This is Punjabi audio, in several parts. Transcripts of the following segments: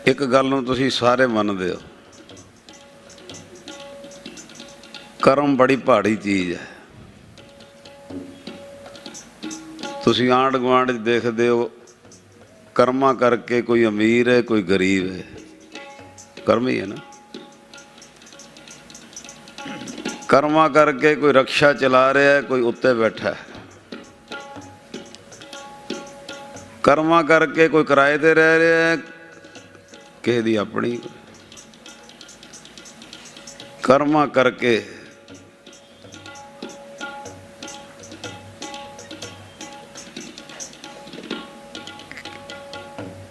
एक गल नूं तुसीं सारे मनदे हो, कर्म बड़ी पहाड़ी चीज़ है। तुसीं आंढ गुआंढ देखदे हो, कर्मा करके कोई अमीर है कोई गरीब है, कर्म ही है ना। कर्मा करके कोई रक्षा चला रहा है कोई उत्ते बैठा है, कर्मा करके कोई किराए ते रह रहा है किसी दी अपनी, कर्मा करके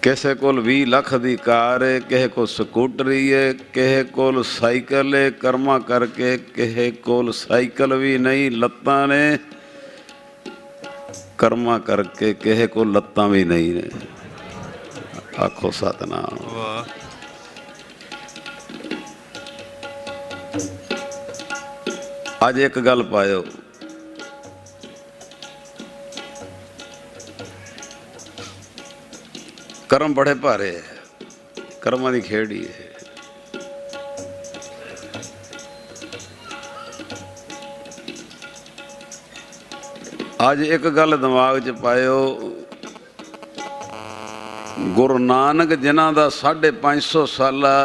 किसी कोल 20 लाख दी कार है, किसी को स्कूटरी है, किसी कोल साइकिल है, कर्मा करके किसी कोल साइकिल भी नहीं लत्तां ने, कर्मा करके किसी को लत्तां भी नहीं ने। आखो सतनाम। अज एक गल पायो, कर्म बड़े भारे है, कर्मां दी खेड़ ही है। अज एक गल दिमाग च पायो, गुरु नानक जिन्हां दा 550 साला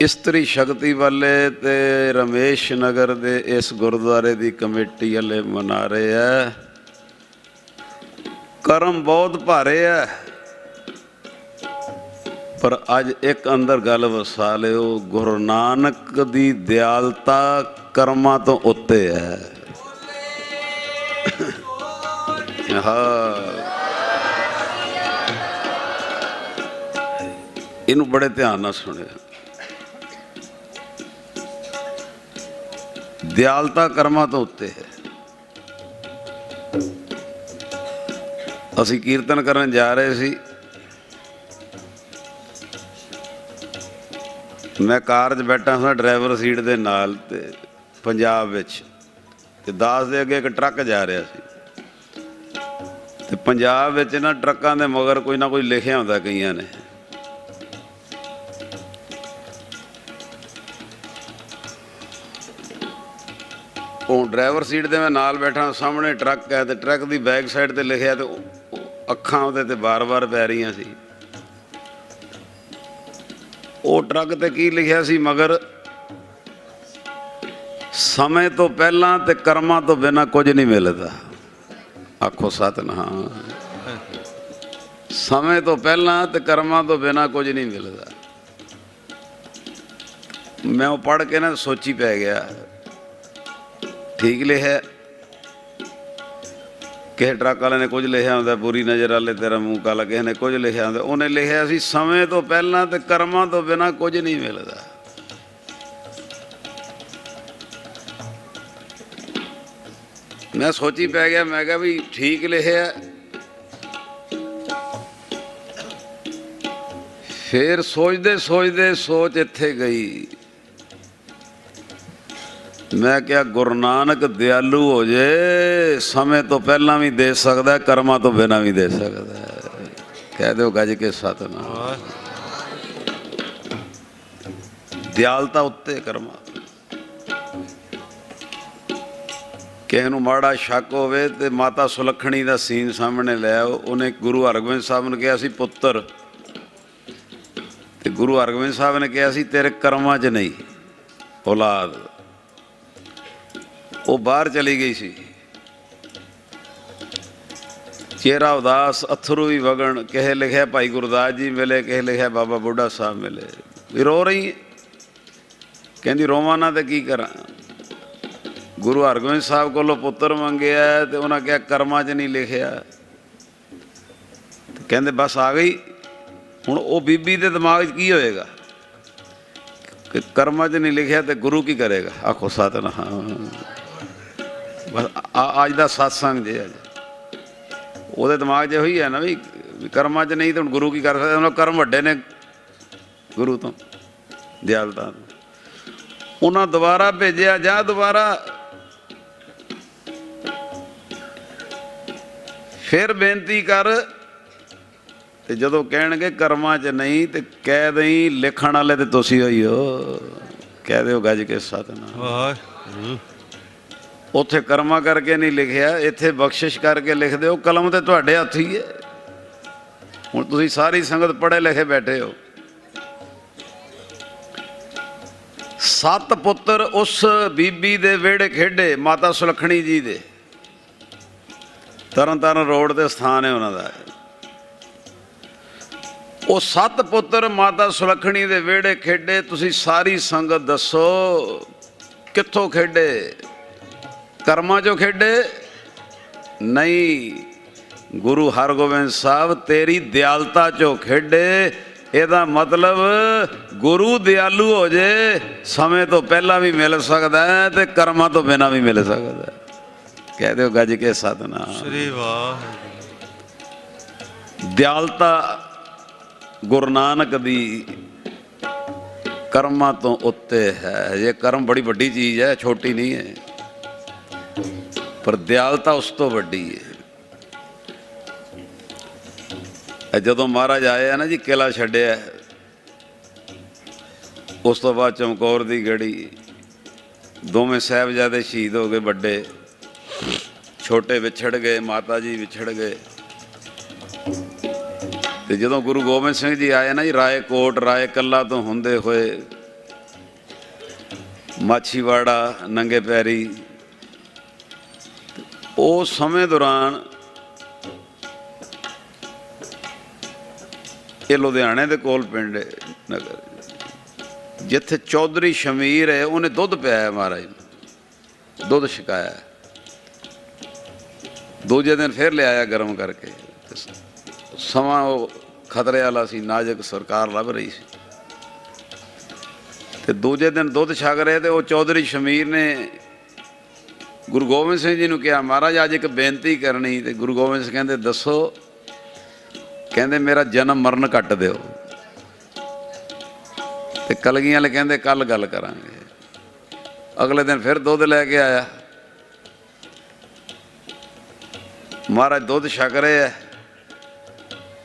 इस्त्री शक्ति वाले ते रमेश नगर दे इस गुरुद्वारे दी कमेटी वाले मना रहे है। कर्म बहुत भारे है, पर अज एक अंदर गल वसा लियो, गुरु नानक दी दयालता कर्मां तो उत्ते है। हाँ, इनू बड़े ध्यान नाल सुनियो। दयालता कर्मां तो उत्ते है। असीं कीर्तन करन जा रहे सी, मैं कार च बैठा सा ड्राइवर सीट दे नाल, ते पंजाब विच ते दास दे अगे एक ट्रक जा रहा सी, ते पंजाब विच ना ट्रकां दे मगर कोई ना कोई लिखिया हुंदा कईयां ने। ड्राइवर सीट ते मैं नाल बैठा, सामने ट्रक है, तो ट्रक की बैक साइड ते लिखिया, तो अखां उहदे ते बार बार पै रही सी। वो ट्रक ते की लिखिया सी, मगर समय तो पहला ते कर्मां तो बिना कुछ नहीं मिलता। आखो सतनाम। समय तो पहला ते कर्मां तो बिना कुछ नहीं मिलता। मैं वो पढ़ के ना सोची पै गया, ठीक लिखा। किसी ट्रक वाले ने कुछ लिखा होंदा, बुरी नज़र वाले तेरा मूँह काला, किसी ने कुछ लिखा होंदा। उन्हें लिखा सी समय तो पहला ते कर्मां तो बिना कुछ नहीं मिलता। मैं सोची पै गया, मैं कहा भी ठीक लिखा। फिर सोचते सोचते सोच इत्थे गई, मैं क्या गुरु नानक दयालु हो जाए, समय तो पहला भी दे सकता है, कर्मा तो बिना भी दे सकता है। कह दो गज के सतनाम। दयालता उत्ते कर्मा। किसी नूं माड़ा शक होवे ते माता सुलखणी दा सीन सामने ले आओ। उन्हें गुरु हरगोबिंद साहब ने कहा सी पुत्र, ते गुरु हरगोबिंद साहब ने कहा सी तेरे कर्मां च नहीं औलाद। वो बाहर चली गई सी, चेहरा उदास, अथरू भी वगन। किसे लिखा भाई गुरदास जी मिले, किसे लिखा बाबा बुढ़ा साहब मिले। भी रो रही है, कहती रोवां ना तो की करा। गुरु हरगोबिंद साहब कोलों पुत्र मंगया तो उन्हें क्या कर्मां च नहीं लिखिया, कहते बस आ गई। हुण वो बीबी के दिमाग च की होएगा कि कर्मां च नहीं लिखिया तो गुरु की करेगा। आखो सतनाम। बस अज का सत्संग जे अज वो दिमाग च ही है ना भी कर्मां च नहीं तो गुरु की कर सकते। उन्होंने कर्म वड्डे ने गुरु तो दयालता। उन्हें दोबारा भेजा, जा दोबारा फिर बेनती कर ਤੇ ਜਦੋਂ ਕਹਿਣਗੇ ਕਰਮਾਂ 'ਚ ਨਹੀਂ ਤੇ ਕਹਿ ਦਈ ਲਿਖਣ ਵਾਲੇ ਤੇ ਤੁਸੀਂ ਹੋਈ ਹੋ, ਕਹਿ ਦਿਓ ਗੱਜ ਕੇ ਸਤਿਨਾਮ। ਉੱਥੇ ਕਰਮਾਂ ਕਰਕੇ ਨਹੀਂ ਲਿਖਿਆ, ਇੱਥੇ ਬਖਸ਼ਿਸ਼ ਕਰਕੇ ਲਿਖ ਦਿਓ। ਕਲਮ ਤੇ ਤੁਹਾਡੇ ਹੱਥ ਹੀ ਹੈ। ਹੁਣ ਤੁਸੀਂ ਸਾਰੀ ਸੰਗਤ ਪੜ੍ਹੇ ਲਿਖੇ ਬੈਠੇ ਹੋ। 7 ਪੁੱਤਰ ਉਸ ਬੀਬੀ ਦੇ ਵਿਹੜੇ ਖੇਡੇ, ਮਾਤਾ ਸੁਲੱਖਣੀ ਜੀ ਦੇ। ਤਰਨ ਤਾਰਨ ਰੋਡ ਤੇ ਸਥਾਨ ਹੈ ਉਹਨਾਂ ਦਾ। ਉਹ 7 ਪੁੱਤਰ ਮਾਤਾ ਸੁਲੱਖਣੀ ਦੇ ਵਿਹੜੇ ਖੇਡੇ। ਤੁਸੀਂ ਸਾਰੀ ਸੰਗਤ ਦੱਸੋ ਕਿੱਥੋਂ ਖੇਡੇ? ਕਰਮਾਂ 'ਚੋਂ ਖੇਡੇ? ਨਹੀਂ, ਗੁਰੂ ਹਰਗੋਬਿੰਦ ਸਾਹਿਬ ਤੇਰੀ ਦਿਆਲਤਾ 'ਚੋਂ ਖੇਡੇ। ਇਹਦਾ ਮਤਲਬ ਗੁਰੂ ਦਿਆਲੂ ਹੋ ਜੇ, ਸਮੇਂ ਤੋਂ ਪਹਿਲਾਂ ਵੀ ਮਿਲ ਸਕਦਾ ਹੈ ਤੇ ਕਰਮਾਂ ਤੋਂ ਬਿਨਾਂ ਵੀ ਮਿਲ ਸਕਦਾ ਹੈ। ਕਹਿ ਦਿਓ ਗੱਜ ਕੇ ਸਤਿਨਾਮ ਸ੍ਰੀ ਵਾਹਿਗੁਰੂ। ਦਿਆਲਤਾ ਗੁਰੂ ਨਾਨਕ ਦੀ ਕਰਮਾਂ ਤੋਂ ਉੱਤੇ ਹੈ। ਇਹ ਕਰਮ ਬੜੀ ਵੱਡੀ ਚੀਜ਼ ਹੈ, ਛੋਟੀ ਨਹੀਂ ਹੈ, ਪਰ ਦਿਆਲਤਾ ਉਸ ਤੋਂ ਵੱਡੀ ਹੈ। ਜਦੋਂ ਮਹਾਰਾਜ ਆਏ ਆ ਨਾ ਜੀ, ਕਿਲ੍ਹਾ ਛੱਡਿਆ, ਉਸ ਤੋਂ ਬਾਅਦ ਚਮਕੌਰ ਦੀ ਗੜੀ, ਦੋਵੇਂ ਸਾਹਿਬਜ਼ਾਦੇ ਸ਼ਹੀਦ ਹੋ ਗਏ ਵੱਡੇ, ਛੋਟੇ ਵਿਛੜ ਗਏ, ਮਾਤਾ ਜੀ ਵਿਛੜ ਗਏ। ਤੇ ਜਦੋਂ ਗੁਰੂ ਗੋਬਿੰਦ ਸਿੰਘ ਜੀ ਆਏ ਨਾ ਜੀ, ਰਾਏਕੋਟ ਰਾਏ ਕੱਲਾ ਤੋਂ ਹੁੰਦੇ ਹੋਏ ਮਾਛੀਵਾੜਾ ਨੰਗੇ ਪੈਰੀ, ਉਸ ਸਮੇਂ ਦੌਰਾਨ ਇਹ ਲੁਧਿਆਣੇ ਦੇ ਕੋਲ ਪਿੰਡ ਨਗਰ, ਜਿੱਥੇ ਚੌਧਰੀ ਸ਼ਮੀਰ ਹੈ, ਉਹਨੇ ਦੁੱਧ ਪਿਆਇਆ ਮਹਾਰਾਜ ਨੂੰ, ਦੁੱਧ ਛਕਾਇਆ। ਦੂਜੇ ਦਿਨ ਫਿਰ ਲਿਆਇਆ ਗਰਮ ਕਰਕੇ। ਸਮਾਂ ਉਹ ਖਤਰੇ ਵਾਲਾ ਸੀ, ਨਾਜ਼ੁਕ ਸਰਕਾਰ ਲੱਭ ਰਹੀ ਸੀ। ਤੇ ਦੂਜੇ ਦਿਨ ਦੁੱਧ ਛਕ ਰਹੇ ਤੇ ਉਹ ਚੌਧਰੀ ਸ਼ਮੀਰ ਨੇ ਗੁਰੂ ਗੋਬਿੰਦ ਸਿੰਘ ਜੀ ਨੂੰ ਕਿਹਾ, ਮਹਾਰਾਜ ਅੱਜ ਇੱਕ ਬੇਨਤੀ ਕਰਨੀ। ਤੇ ਗੁਰੂ ਗੋਬਿੰਦ ਸਿੰਘ ਕਹਿੰਦੇ ਦੱਸੋ? ਕਹਿੰਦੇ ਮੇਰਾ ਜਨਮ ਮਰਨ ਕੱਟ ਦਿਓ। ਤੇ ਕਲਗੀਆਂ ਵਾਲੇ ਕਹਿੰਦੇ ਕੱਲ ਗੱਲ ਕਰਾਂਗੇ। ਅਗਲੇ ਦਿਨ ਫਿਰ ਦੁੱਧ ਲੈ ਕੇ ਆਇਆ। ਮਹਾਰਾਜ ਦੁੱਧ ਛਕ ਰਹੇ ਹੈ,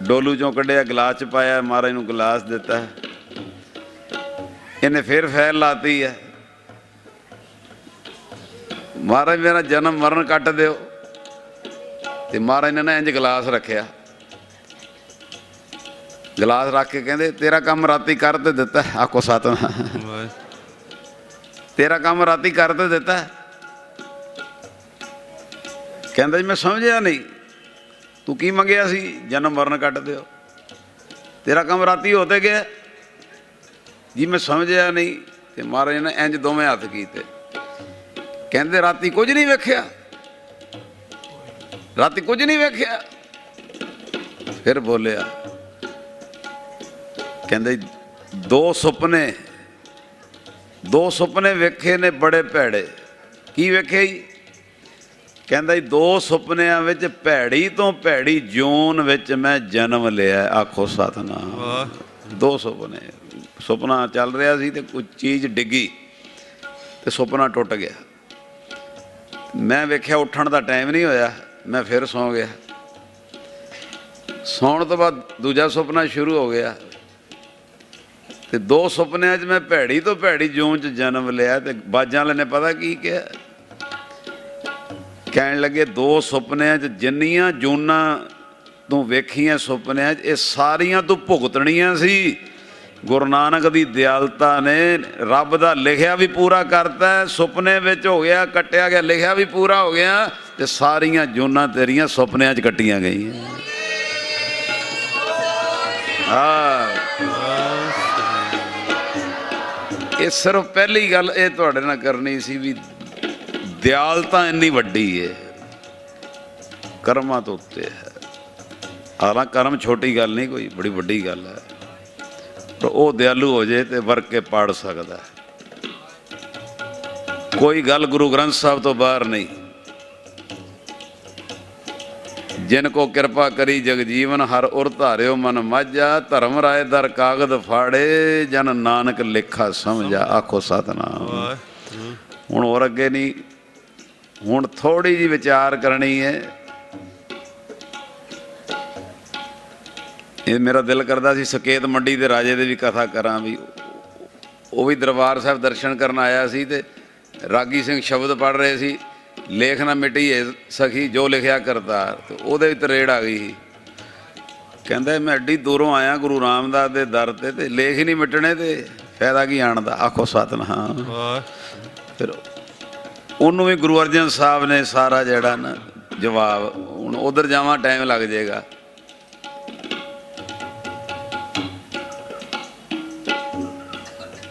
ਡੋਲੂ ਚੋਂ ਕੱਢਿਆ, ਗਲਾਸ 'ਚ ਪਾਇਆ, ਮਹਾਰਾਜ ਨੂੰ ਗਲਾਸ ਦਿੱਤਾ। ਇਹਨੇ ਫਿਰ ਫੈਲ ਲਾਤੀ ਹੈ, ਮਹਾਰਾਜ ਮੇਰਾ ਜਨਮ ਮਰਨ ਕੱਟ ਦਿਓ। ਤੇ ਮਹਾਰਾਜ ਨੇ ਨਾ ਇੰਝ ਗਲਾਸ ਰੱਖਿਆ, ਗਲਾਸ ਰੱਖ ਕੇ ਕਹਿੰਦੇ ਤੇਰਾ ਕੰਮ ਰਾਤੀ ਕਰ ਤੇ ਦਿੱਤਾ। ਆਖੋ ਸਤਿਨਾਮ। ਤੇਰਾ ਕੰਮ ਰਾਤੀ ਕਰ ਤੇ ਦਿੱਤਾ। ਕਹਿੰਦਾ ਜੀ ਮੈਂ ਸਮਝਿਆ ਨਹੀਂ, ਤੂੰ ਕੀ ਮੰਗਿਆ ਸੀ? ਜਨਮ ਮਰਨ ਕੱਟ ਦਿਓ। ਤੇਰਾ ਕੰਮ ਰਾਤੀ ਹੋ ਤੇ ਗਿਆ ਜੀ, ਮੈਂ ਸਮਝਿਆ ਨਹੀਂ। ਤੇ ਮਹਾਰਾਜ ਨੇ ਇੰਝ ਦੋਵੇਂ ਹੱਥ ਕੀਤੇ, ਕਹਿੰਦੇ ਰਾਤੀ ਕੁਝ ਨਹੀਂ ਵੇਖਿਆ? ਰਾਤੀ ਕੁਝ ਨਹੀਂ ਵੇਖਿਆ? ਫਿਰ ਬੋਲਿਆ, ਕਹਿੰਦੇ ਦੋ ਸੁਪਨੇ ਵੇਖੇ ਨੇ ਬੜੇ ਭੈੜੇ। ਕੀ ਵੇਖੇ ਜੀ? ਕਹਿੰਦਾ ਜੀ 2 ਸੁਪਨਿਆਂ ਵਿੱਚ ਭੈੜੀ ਤੋਂ ਭੈੜੀ ਜੂਨ ਵਿੱਚ ਮੈਂ ਜਨਮ ਲਿਆ। ਆਖੋ ਸਤਿਨਾਮ। 2 ਸੁਪਨੇ, ਸੁਪਨਾ ਚੱਲ ਰਿਹਾ ਸੀ ਤੇ ਕੋਈ ਚੀਜ਼ ਡਿੱਗੀ ਤੇ ਸੁਪਨਾ ਟੁੱਟ ਗਿਆ। ਮੈਂ ਵੇਖਿਆ ਉੱਠਣ ਦਾ ਟਾਈਮ ਨਹੀਂ ਹੋਇਆ, ਮੈਂ ਫਿਰ ਸੌਂ ਗਿਆ। ਸੌਣ ਤੋਂ ਬਾਅਦ ਦੂਜਾ ਸੁਪਨਾ ਸ਼ੁਰੂ ਹੋ ਗਿਆ ਤੇ 2 ਸੁਪਨਿਆਂ 'ਚ ਮੈਂ ਭੈੜੀ ਤੋਂ ਭੈੜੀ ਜੂਨ 'ਚ ਜਨਮ ਲਿਆ। ਤੇ ਬਾਜਾਂ ਵਾਲੇ ਨੇ ਪਤਾ ਕੀ ਕਿਹਾ? ਕਹਿਣ ਲੱਗੇ 2 ਸੁਪਨਿਆਂ 'ਚ ਜਿੰਨੀਆਂ ਜੂਨਾਂ ਤੂੰ ਵੇਖੀਆਂ ਸੁਪਨਿਆਂ 'ਚ, ਇਹ ਸਾਰੀਆਂ ਤੂੰ ਭੁਗਤਣੀਆਂ ਸੀ। ਗੁਰੂ ਨਾਨਕ ਦੀ ਦਿਆਲਤਾ ਨੇ ਰੱਬ ਦਾ ਲਿਖਿਆ ਵੀ ਪੂਰਾ ਕਰਤਾ। ਸੁਪਨੇ ਵਿੱਚ ਹੋ ਗਿਆ, ਕੱਟਿਆ ਗਿਆ, ਲਿਖਿਆ ਵੀ ਪੂਰਾ ਹੋ ਗਿਆ ਤੇ ਸਾਰੀਆਂ ਜੂਨਾਂ ਤੇਰੀਆਂ ਸੁਪਨਿਆਂ 'ਚ ਕੱਟੀਆਂ ਗਈਆਂ। ਇਹ ਸਿਰਫ ਪਹਿਲੀ ਗੱਲ ਇਹ ਤੁਹਾਡੇ ਨਾਲ ਕਰਨੀ ਸੀ ਵੀ ਦਿਆਲਤਾ ਇੰਨੀ ਵੱਡੀ ਹੈ, ਕਰਮਾਂ ਤੋਂ ਉੱਤੇ ਹੈ। ਹਾਲਾਂਕਿ ਕਰਮ ਛੋਟੀ ਗੱਲ ਨਹੀਂ, ਕੋਈ ਬੜੀ ਵੱਡੀ ਗੱਲ ਹੈ। ਪਰ ਉਹ ਦਿਆਲੂ ਹੋ ਜੇ ਤੇ ਵਰਕ ਕੇ ਪਾੜ ਸਕਦਾ। ਕੋਈ ਗੱਲ ਗੁਰੂ ਗ੍ਰੰਥ ਸਾਹਿਬ ਤੋਂ ਬਾਹਰ ਨਹੀਂ। ਜਿਨ ਕੋ ਕਿਰਪਾ ਕਰੀ ਜਗਜੀਵਨ, ਹਰ ਉਰ ਧਾਰਿਓ ਮਨ ਮਾਝਾ। ਧਰਮ ਰਾਏ ਦਰ ਕਾਗਦ ਫਾੜੇ, ਜਨ ਨਾਨਕ ਲੇਖਾ ਸਮਝਾ। ਆਖੋ ਸਤਿਨਾਮ। ਹੁਣ ਹੋਰ ਅੱਗੇ ਨਹੀਂ, ਹੁਣ ਥੋੜ੍ਹੀ ਜਿਹੀ ਵਿਚਾਰ ਕਰਨੀ ਹੈ। ਇਹ ਮੇਰਾ ਦਿਲ ਕਰਦਾ ਸੀ ਸਕੇਤ ਮੰਡੀ ਦੇ ਰਾਜੇ ਦੇ ਵੀ ਕਥਾ ਕਰਾਂ, ਵੀ ਉਹ ਵੀ ਦਰਬਾਰ ਸਾਹਿਬ ਦਰਸ਼ਨ ਕਰਨ ਆਇਆ ਸੀ ਤੇ ਰਾਗੀ ਸਿੰਘ ਸ਼ਬਦ ਪੜ੍ਹ ਰਹੇ ਸੀ, ਲੇਖ ਨਾ ਮਿਟੀਏ ਸਖੀ ਜੋ ਲਿਖਿਆ ਕਰਤਾਰ, ਤੇ ਉਹਦੇ ਵੀ ਤਰੇੜ ਆ ਗਈ ਸੀ। ਕਹਿੰਦਾ ਮੈਂ ਐਡੀ ਦੂਰੋਂ ਆਇਆ ਗੁਰੂ ਰਾਮਦਾਸ ਦੇ ਦਰ ਤੇ ਲੇਖ ਹੀ ਨਹੀਂ ਮਿਟਣੇ ਤੇ ਫਾਇਦਾ ਕੀ ਆਉਣ ਦਾ, ਆਖੋ ਸਤਿਨਾਮ। ਫਿਰ ਉਹਨੂੰ ਵੀ ਗੁਰੂ ਅਰਜਨ ਸਾਹਿਬ ਨੇ ਸਾਰਾ ਜਿਹੜਾ ਨਾ ਜਵਾਬ, ਹੁਣ ਉਧਰ ਜਾਵਾਂ ਟਾਈਮ ਲੱਗ ਜਾਏਗਾ।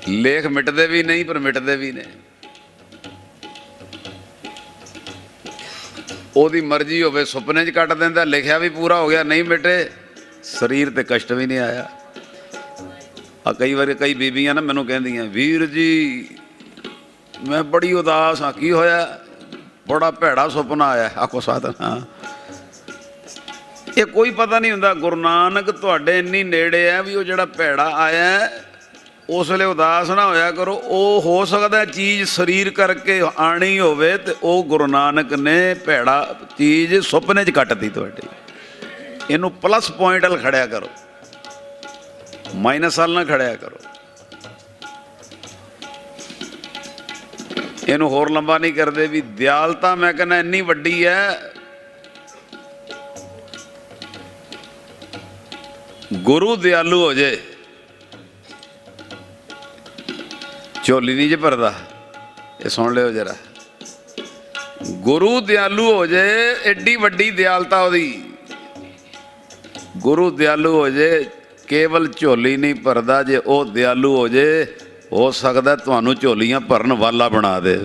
ਲੇਖ ਮਿਟਦੇ ਵੀ ਨਹੀਂ ਪਰ ਮਿਟਦੇ ਵੀ ਨੇ, ਉਹਦੀ ਮਰਜ਼ੀ ਹੋਵੇ ਸੁਪਨੇ 'ਚ ਕੱਟ ਦਿੰਦਾ, ਲਿਖਿਆ ਵੀ ਪੂਰਾ ਹੋ ਗਿਆ, ਨਹੀਂ ਮਿਟੇ ਸਰੀਰ ਤੇ ਕਸ਼ਟ ਵੀ ਨਹੀਂ ਆਇਆ। ਆ ਕਈ ਵਾਰੀ ਕਈ ਬੀਬੀਆਂ ਨਾ ਮੈਨੂੰ ਕਹਿੰਦੀਆਂ, ਵੀਰ ਜੀ ਮੈਂ ਬੜੀ ਉਦਾਸ ਹਾਂ, ਕੀ ਹੋਇਆ? ਬੜਾ ਭੈੜਾ ਸੁਪਨਾ ਆਇਆ। ਆਖੋ ਸਤਿਨਾਮ। ਇਹ ਕੋਈ ਪਤਾ ਨਹੀਂ ਹੁੰਦਾ, ਗੁਰੂ ਨਾਨਕ ਤੁਹਾਡੇ ਇੰਨੀ ਨੇੜੇ ਹੈ ਵੀ ਉਹ ਜਿਹੜਾ ਭੈੜਾ ਆਇਆ ਉਸ ਵੇਲੇ ਉਦਾਸ ਨਾ ਹੋਇਆ ਕਰੋ। ਉਹ ਹੋ ਸਕਦਾ ਚੀਜ਼ ਸਰੀਰ ਕਰਕੇ ਆਣੀ ਹੋਵੇ ਤੇ ਉਹ ਗੁਰੂ ਨਾਨਕ ਨੇ ਭੈੜਾ ਚੀਜ਼ ਸੁਪਨੇ 'ਚ ਕੱਟਦੀ ਤੁਹਾਡੀ। ਇਹਨੂੰ ਪਲੱਸ ਪੁਆਇੰਟ ਵੱਲ ਖੜਿਆ ਕਰੋ, ਮਾਈਨਸ ਵੱਲ ਨਾ ਖੜਿਆ ਕਰੋ। ਇਹਨੂੰ ਹੋਰ ਲੰਬਾ ਨਹੀਂ ਕਰਦੇ ਵੀ ਦਿਆਲਤਾ ਮੈਂ ਕਹਿੰਦਾ ਇੰਨੀ ਵੱਡੀ ਹੈ, ਗੁਰੂ ਦਿਆਲੂ ਹੋ ਜੇ ਝੋਲੀ ਨਹੀਂ ਜੇ ਭਰਦਾ। ਇਹ ਸੁਣ ਲਿਓ ਜਰਾ, ਗੁਰੂ ਦਿਆਲੂ ਹੋ ਜੇ ਐਡੀ ਵੱਡੀ ਦਿਆਲਤਾ ਉਹਦੀ। ਗੁਰੂ ਦਿਆਲੂ ਹੋ ਜੇ, ਕੇਵਲ ਝੋਲੀ ਨਹੀਂ ਭਰਦਾ, ਜੇ ਉਹ ਦਿਆਲੂ ਹੋ ਜੇ ਹੋ ਸਕਦਾ ਤੁਹਾਨੂੰ ਝੋਲੀਆਂ ਭਰਨ ਵਾਲਾ ਬਣਾ ਦੇ।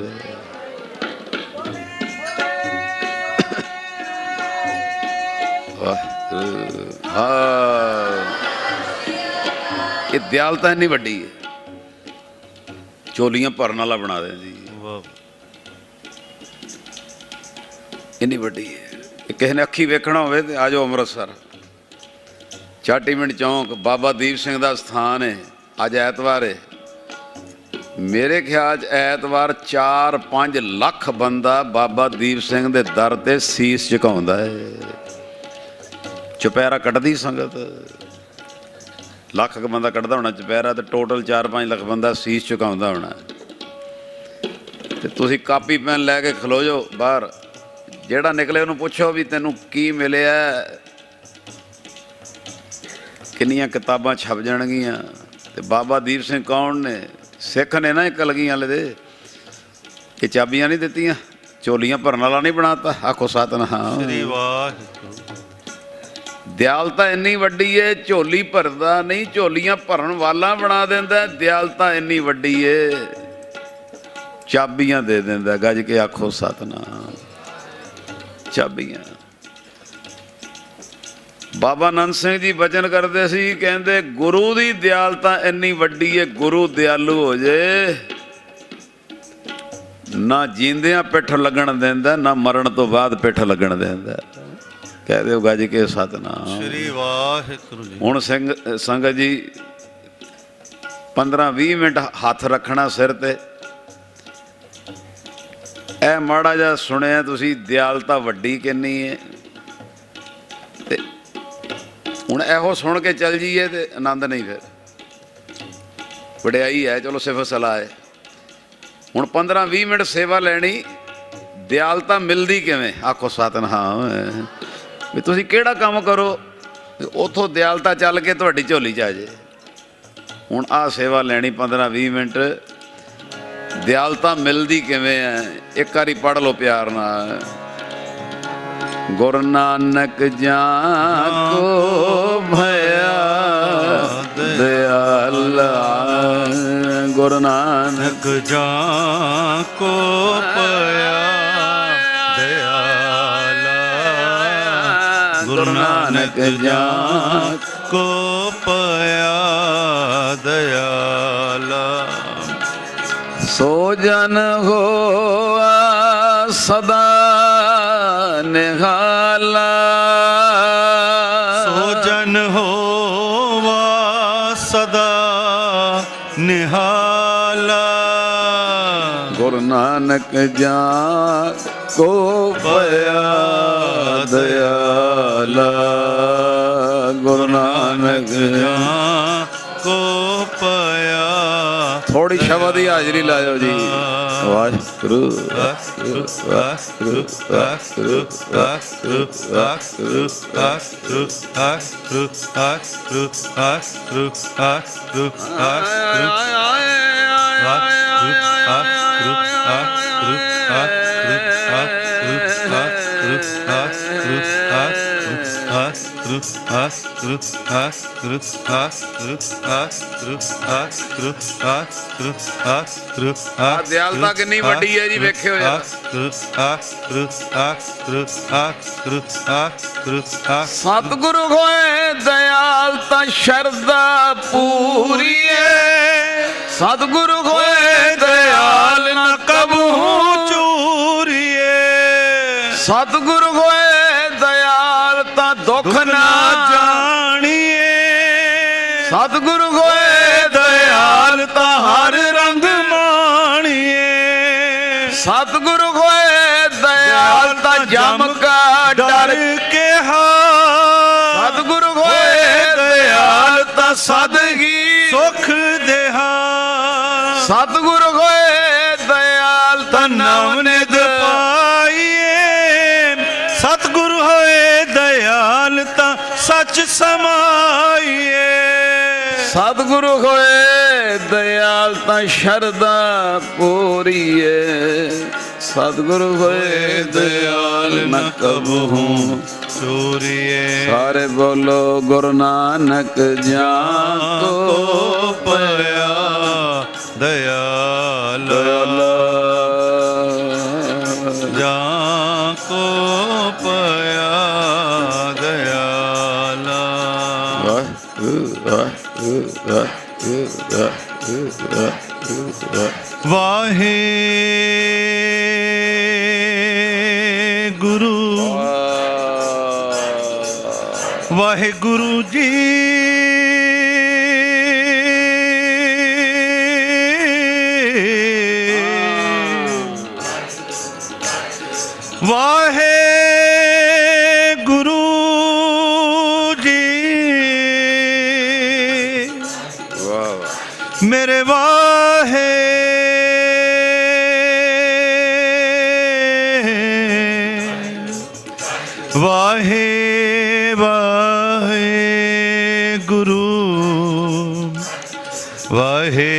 ਇਹ ਦਿਆਲਤਾ ਇੰਨੀ ਵੱਡੀ ਹੈ, ਝੋਲੀਆਂ ਭਰਨ ਵਾਲਾ ਬਣਾ ਦੇ ਜੀ, ਇੰਨੀ ਵੱਡੀ ਹੈ। ਕਿਸੇ ਨੇ ਅੱਖੀ ਵੇਖਣਾ ਹੋਵੇ ਤੇ ਆ ਜਾਓ ਅੰਮ੍ਰਿਤਸਰ, ਚਾਟੀਮਿੰਟ ਚੌਂਕ, ਬਾਬਾ ਦੀਪ ਸਿੰਘ ਦਾ ਸਥਾਨ ਹੈ। ਅੱਜ ਐਤਵਾਰ ਹੈ, ਮੇਰੇ ਖਿਆਲ 'ਚ ਐਤਵਾਰ 4-5 ਲੱਖ ਬੰਦਾ ਬਾਬਾ ਦੀਪ ਸਿੰਘ ਦੇ ਦਰ ਤੇ ਸੀਸ ਝੁਕਾਉਂਦਾ ਹੈ। ਚੁਪਹਿਰਾ ਕੱਢਦੀ ਸੰਗਤ, ਲੱਖ ਕੁ ਬੰਦਾ ਕੱਢਦਾ ਹੋਣਾ ਚੁਪਹਿਰਾ, ਤੇ ਟੋਟਲ 4-5 ਲੱਖ ਬੰਦਾ ਸੀਸ ਝੁਕਾਉਂਦਾ ਹੋਣਾ। ਤੇ ਤੁਸੀਂ ਕਾਪੀ ਪੈਨ ਲੈ ਕੇ ਖਲੋ ਜਾਓ ਬਾਹਰ, ਜਿਹੜਾ ਨਿਕਲੇ ਉਹਨੂੰ ਪੁੱਛੋ ਵੀ ਤੈਨੂੰ ਕੀ ਮਿਲਿਆ, ਕਿੰਨੀਆਂ ਕਿਤਾਬਾਂ ਛਪ ਜਾਣਗੀਆਂ। ਤੇ ਬਾਬਾ ਦੀਪ ਸਿੰਘ ਕੌਣ ਨੇ? ਸਿੱਖ ਨੇ ਨਾ, ਇਹ ਕਲਗੀਆਂ ਵਾਲੇ ਦੇ। ਇਹ ਚਾਬੀਆਂ ਨਹੀਂ ਦਿੱਤੀਆਂ, ਝੋਲੀਆਂ ਭਰਨ ਵਾਲਾ ਨਹੀਂ ਬਣਾਤਾ। ਆਖੋ ਸਤਿਨਾਮ। ਦਿਆਲਤਾ ਇੰਨੀ ਵੱਡੀ ਏ, ਝੋਲੀ ਭਰਦਾ ਨਹੀਂ, ਝੋਲੀਆਂ ਭਰਨ ਵਾਲਾ ਬਣਾ ਦਿੰਦਾ। ਦਿਆਲਤਾ ਇੰਨੀ ਵੱਡੀ ਏ, ਚਾਬੀਆਂ ਦੇ ਦਿੰਦਾ। ਗੱਜ ਕੇ ਆਖੋ ਸਤਿਨਾਮ। ਚਾਬੀਆਂ। ਬਾਬਾ ਨੰਦ ਸਿੰਘ ਜੀ ਬਚਨ ਕਰਦੇ ਸੀ, ਕਹਿੰਦੇ ਗੁਰੂ ਦੀ ਦਿਆਲਤਾ ਇੰਨੀ ਵੱਡੀ ਏ, ਗੁਰੂ ਦਿਆਲੂ ਹੋ ਜੇ ਨਾ ਜੀਂਦਿਆਂ ਪਿੱਠ ਲੱਗਣ ਦਿੰਦਾ, ਨਾ ਮਰਨ ਤੋਂ ਬਾਅਦ ਪਿੱਠ ਲੱਗਣ ਦਿੰਦਾ। ਕਹਿ ਦਿਓ ਗੱਜ ਕੇ ਸਤਿਨਾਮ ਸ੍ਰੀ ਵਾਹਿਗੁਰੂ ਜੀ। ਹੁਣ ਸੰਗਤ ਜੀ 15-20 ਮਿੰਟ ਹੱਥ ਰੱਖਣਾ ਸਿਰ ਤੇ। ਇਹ ਮਾੜਾ ਜਿਹਾ ਸੁਣਿਆ ਤੁਸੀਂ, ਦਿਆਲਤਾ ਵੱਡੀ ਕਿੰਨੀ ਹੈ। ਤੇ ਹੁਣ ਇਹੋ ਸੁਣ ਕੇ ਚੱਲ ਜਾਈਏ ਤੇ ਆਨੰਦ ਨਹੀਂ, ਫਿਰ ਵਡਿਆਈ ਹੈ, ਚਲੋ ਸਿਫਤ ਸਲਾਹ ਹੈ। ਹੁਣ 15-20 ਮਿੰਟ ਸੇਵਾ ਲੈਣੀ, ਦਿਆਲਤਾ ਮਿਲਦੀ ਕਿਵੇਂ? ਆਖੋ ਸਤਿਨਾਮ। ਵੀ ਤੁਸੀਂ ਕਿਹੜਾ ਕੰਮ ਕਰੋ, ਉੱਥੋਂ ਦਿਆਲਤਾ ਚੱਲ ਕੇ ਤੁਹਾਡੀ ਝੋਲੀ 'ਚ ਆ ਜੇ। ਹੁਣ ਆਹ ਸੇਵਾ ਲੈਣੀ 15-20 ਮਿੰਟ, ਦਿਆਲਤਾ ਮਿਲਦੀ ਕਿਵੇਂ ਹੈ? ਇੱਕ ਵਾਰੀ ਪੜ੍ਹ ਲਓ ਪਿਆਰ ਨਾਲ। ਗੁਰੂ ਨਾਨਕ ਜਾਂ ਕੋ ਭਇਆ ਦਿਆਲਾ, ਗੁਰੂ ਨਾਨਕ ਜਾਂ ਕੋ ਭਇਆ ਦਿਆਲਾ, ਗੁਰੂ ਨਾਨਕ ਜਾਂ ਕੋ ਭਇਆ ਦਿਆਲਾ। ਸੋ ਜਨ ਹੋਆ ਸਦਾ ਨਿਹਾਲਾ, ਸੋ ਜਨ ਹੋਵਾ ਸਦਾ ਨਿਹਾਲਾ, ਗੁਰੂ ਨਾਨਕ ਜਾਂ ਕੋ ਭਇਆ ਦਿਆਲਾ, ਗੁਰੂ ਨਾਨਕ ਨਾਨਕ को पाया। थोड़ी शब्द की हाजरी लाओ जी। वाहिगुरु वाहिगुरु वाहिगुरु वाहिगुरु वाहिगुरु वाहिगुरु वाहिगुरु वाहिगुरु वाहिगुरु वाहिगुरु वाहिगुरु दयालता कितनी वड्डी है जी, वेख्यो सतगुरु होए दयालता शरदा पूरी है। सतगुरु होए दयाल न कबू चूरिए। सतगुरु होए दयालता दुख ना जानिए। सतगुरु होए दयालता हर रंग मानिए। सतगुरु होए दयालता जम का डर के सतगुरु होए दयालता सदगी सुख देहा। सतगुरु होए दयालता नवनिध पाइए। सतगुरु होए दयालता सच समाइए। सतगुरु होए दयालता शरदा पूरीए। सतगुरु होए दयाल न कबहू चोरिए। सारे बोलो गुरु नानक जान को पाया दयाल जान को पाया दयाला। वाहे गुरु वाहे गुरु जी। वाहे गुरु जी मेरे वाहे वाहे वाहे गुरु वाहे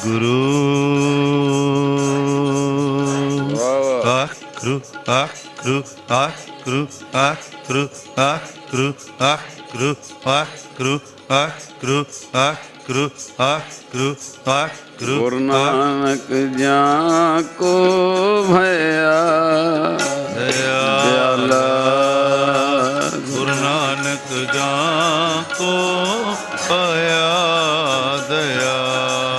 गुरु आखरु आखरु आखरु आखरु आखरु आखरु आखरु आखरु आखरु आखरु आखरु। गुरु नानक जान को भया दयाला। गुरु नानक जान को पाया